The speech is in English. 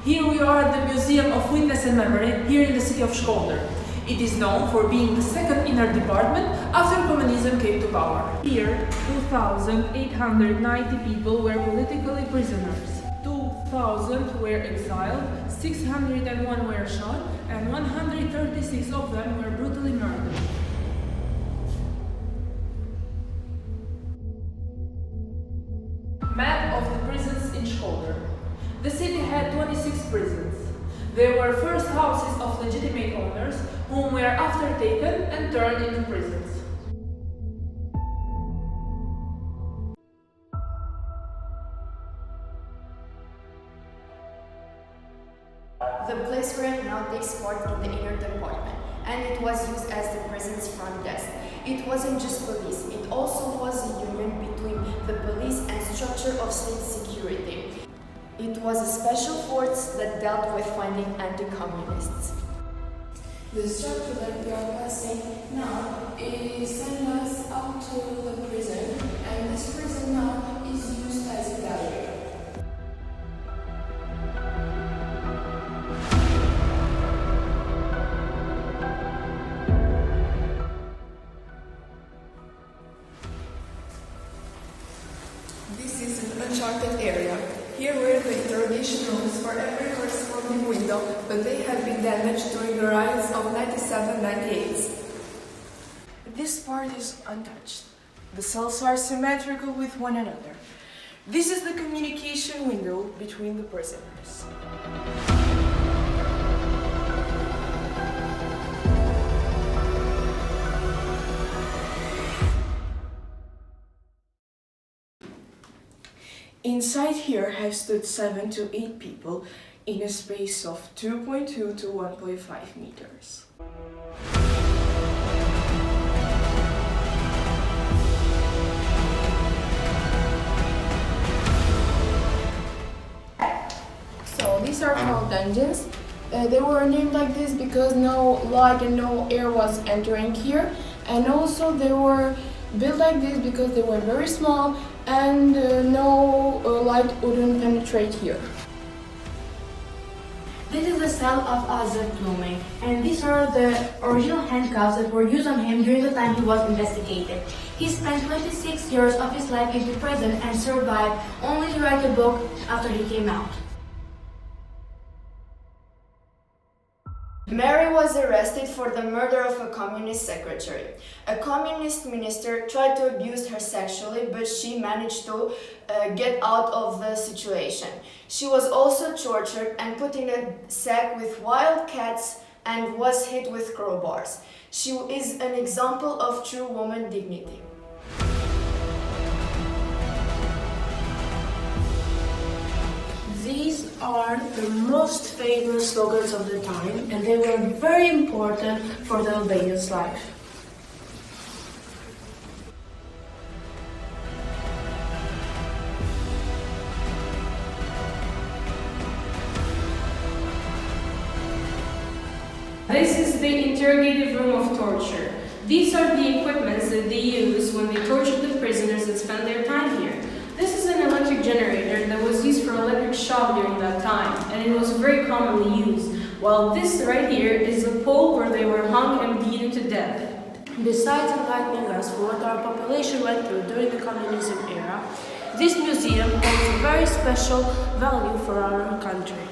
Here we are at the Museum of Witness and Memory, here in the city of Shkoder. It is known for being the second inner department after communism came to power. Here, 2,890 people were politically prisoners. 2,000 were exiled, 601 were shot, and 136 of them were brutally murdered. Map of the prisons in Shkoder. The city had 26 prisons. They were first houses of legitimate owners, whom were after taken and turned into prisons. The place where it now takes part in the inner department, and it was used as the prison's front desk. It wasn't just police, it also was a union between the police and structure of state security. It was a special force that dealt with finding anti-communists. The structure that we are passing now is sending us out to the prison, and this prison now is used as a gallery. This is an uncharted area. Here were the interrogation rooms for every corresponding window, but they have been damaged during the riots of 97-98. This part is untouched. The cells are symmetrical with one another. This is the communication window between the prisoners. Inside here have stood 7 to 8 people in a space of 2.2 to 1.5 meters. So these are called dungeons. They were named like this because no light and no air was entering here, and also they were built like this because they were very small and no light wouldn't penetrate here. This is the cell of Ajla Fiku, and these are the original handcuffs that were used on him during the time he was investigated. He spent 26 years of his life in prison and survived only to write a book after he came out. Mary was arrested for the murder of a communist secretary. A communist minister tried to abuse her sexually, but she managed to get out of the situation. She was also tortured and put in a sack with wild cats and was hit with crowbars. She is an example of true woman dignity. These are the most famous slogans of the time, and they were very important for the Albanian's life. This is the interrogative room of torture. These are the equipments that they use when they tortured the prisoners that spent their time here. This is an electric generator that was used for electric shock during that time, and it was very commonly used, while this right here is the pole where they were hung and beaten to death. Besides enlightening us for what our population went through during the communism era, this museum holds a very special value for our country.